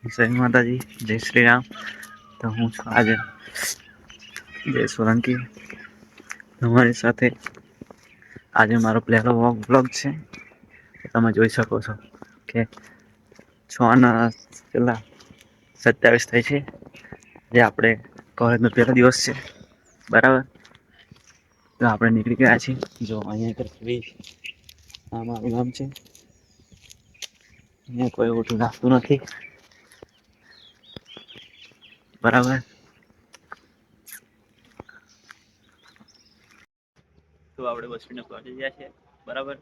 જય માતાજી, જય શ્રી રામ. તો હું છું આજે જય સોલંકી. તમારી સાથે આજે મારો પહેલો બ્લોગ છે. તમે જોઈ શકો છો કે 6 ના કેટલા 27 થાય છે. જે આપણે કોલેજ નો પહેલો દિવસ છે. બરાબર. તો આપણે નીકળી ગયા છીએ. જો અહીંયા આ મારું ગામ છે. અહીંયા કોઈ ઓટું નાખતું નથી. બરાબર. તો આપડે બસ સ્ટેન્ડ પહોંચી ગયા છે. બરાબર.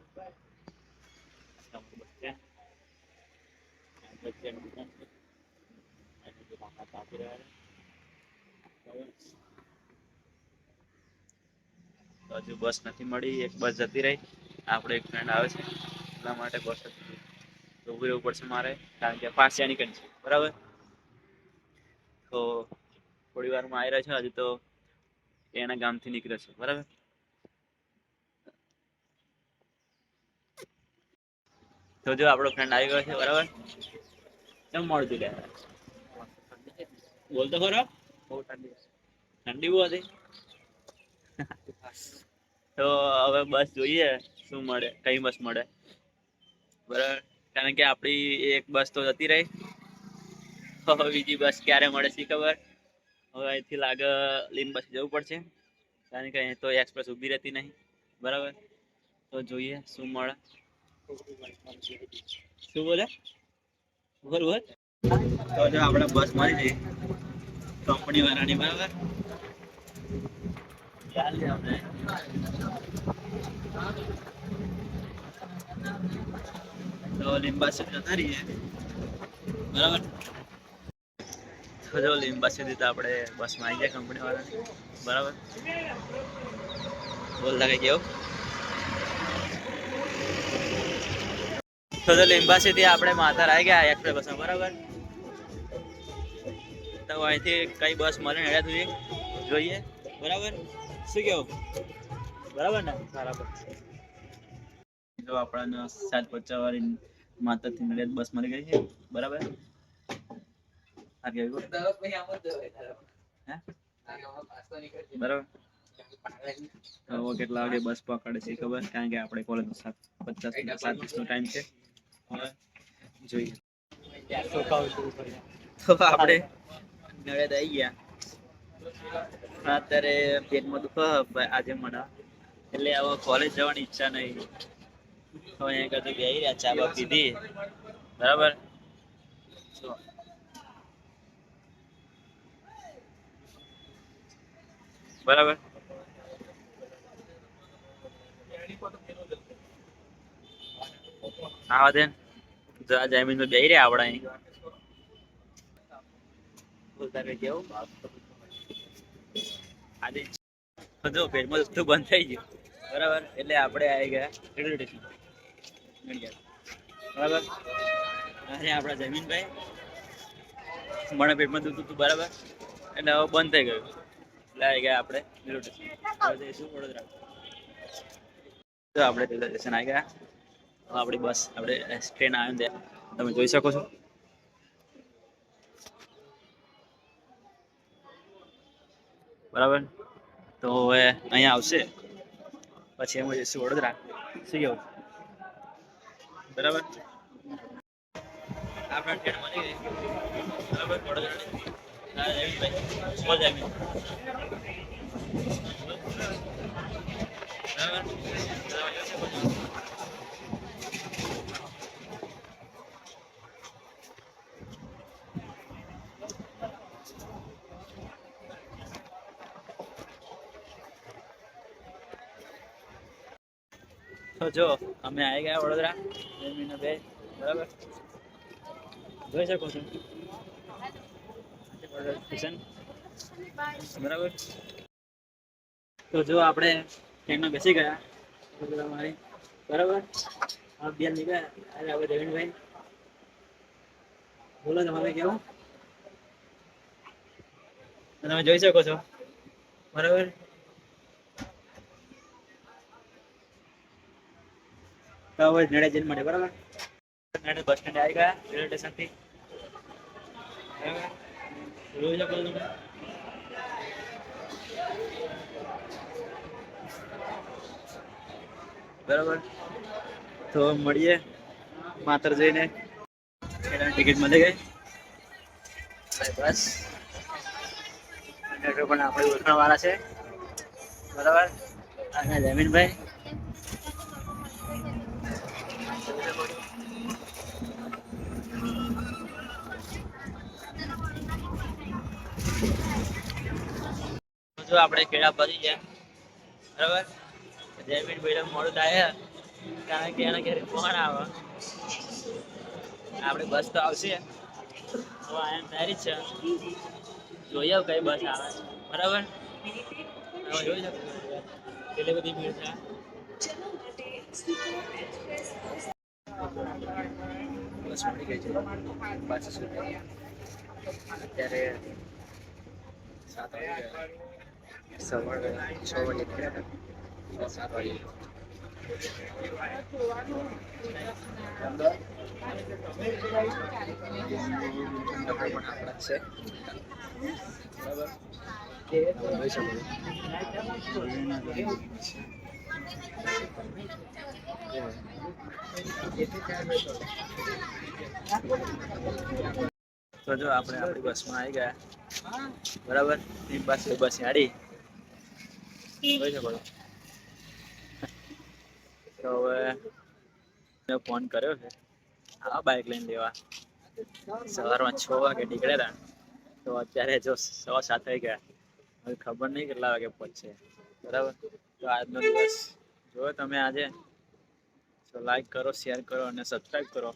હજુ બસ નથી મળી. એક બસ જતી રહી. આપડે એક ફ્રેન્ડ આવે છે. એટલા માટે બસ તો ઉભું રહેવું પડશે મારે. કારણ કે ફાસ્ટ નીકળી છે. બરાબર. તો થોડી વારમાં આવી રહ્યા છે. હજુ તો એના ગામ થી નીકળે છે. બરાબર. તો જો આપડો ફ્રેન્ડ આવી ગયો છે. બરાબર. કેમ મોડું થયું લે. બોલ તો ખરો. ઠંડી બહુ હતી. તો હવે બસ જોઈએ શું મળે. કઈ બસ મળે. બરાબર. કારણ કે આપડી એક બસ તો જતી રહી. હવે બીજી બસ ક્યારે મળે શી ખબર. હવે અહીંથી લાગે લીન બસ જવું પડશે. કારણ કે અહીં તો એક્સપ્રેસ ઉભી રહેતી નહીં. બરાબર. તો જોઈએ શું મળે. શું બોલે. બોલ બોલ. તો જો આપડે બસ મળી જઈ કંપની વાળાની. બરાબર. તો લીંબા જતા રહીએ. બરાબર. જો લીંબા સુધી તો આપડે બસ માં આવી જાય કંપની વાળાની. બરાબર. બોલતા કઈ કેવું. તો લીંબાસી થી આપડે માથા આવી ગયા એક્સપ્રેસ બસમાં. બરાબર. તો અહીંથી કઈ બસ મળે સુધી જોઈએ. બરાબર. શું કેવું. બરાબર ને. બરાબર. જો આપડાને 7:50 વાળી માતરથી નડિયાદ બસ મળી ગઈ છે. બરાબર. બરાબર. તો કેટલા વાગે બસ પકડે છે ખબર. કારણ કે આપણે કોલેજ 7:50 નો ટાઈમ છે. જોઈએ તો આપડે નડિયાદ આવી ગયા. અત્યારે પેટમાં દુખે આજે મને. એટલે હવે કોલેજ જવાની ઈચ્છા નહી. તો અહીંયા આગળ બેસી રહ્યા. ચા બા પીધી. બરાબર. બરાબર. આવા દે. જમીન બેસી રહ્યા આપડા અહીં. બોલતા કઈ કેવું. આજે જો પેટમાં દુખતું બંધ થઈ ગયું. બરાબર. એટલે આપડે આવી ગયા રેલવે સ્ટેશન. બરાબર. અરે આપડા જમીનભાઈ મને પેટમાં દુખતું હતું. બરાબર. એટલે હવે બંધ થઈ ગયું. એટલે આવી ગયા આપડે રેલવે સ્ટેશન. વડોદરા. તો આપડે રેલવે સ્ટેશન આવી ગયા. આપડી બસ આપડે ટ્રેન આવે તમે જોઈ શકો છો. બરાબર. તો હવે અહીંયા આવશે. પછી એમાં જઈશું વડોદરા. શું કેવું. બરાબર. આપણા ટ્રેન મળી ગઈ. બરાબર. વડોદરાની. તો જો અમે આવી ગયા વડોદરા. બે. બરાબર. જોઈ શકો છો. સ્ટેશન. બરાબર. તો જો આપડે ટ્રેનમાં બેસી ગયા. બરાબર. બે નીકળ્યા. રવિનભાઈ બોલો તમારે કેવું. તમે જોઈ શકો છો. બરાબર. તો હવે નડિયાદ જઈને મળીએ. બરાબર. બસ સ્ટેન્ડ આવી ગયા રેલવે સ્ટેશન થી. જોઈ શકો તમે. બરાબર, તો મળીએ માત્ર જઈને ટિકિટ મળી ગઈ. બસ પણ આપણે ઓળખાણ વાળા છે. બરાબર, અને જમીનભાઈ જો આપણે કેળા પડી ગયા. બરાબર, જયમીન ભાઈ મોડું થાય કારણ કે એના ઘરે કોણ આવે. આપડે બસ તો આવશે તો આયા તૈયારી છે. જોઈએ કઈ બસ આવે. બરાબર, જોઈ કેટલી બધી ભીડ છે. બસ મળી ગઈ છે પાછી સુધી. અત્યારે 7 વાગ્યા. સવારે 6 વાગે નીકળ્યા હતા. 7 વાગે તો જો આપણે આપણી બસમાં આવી ગયા. બરાબર, એની પાસે બસ આડી જોઈ શકો. તો હવે ફોન કર્યો છે આ બાઈક લઈને લેવા. સવારમાં 6 વાગે નીકળ્યા હતા તો અત્યારે જો 7:15 થઈ ગયા. હવે ખબર નહીં કેટલા વાગે પહોંચશે. બરાબર, તો આજનો દિવસ જો તમે આજે તો લાઈક કરો, શેર કરો અને સબસ્ક્રાઈબ કરો.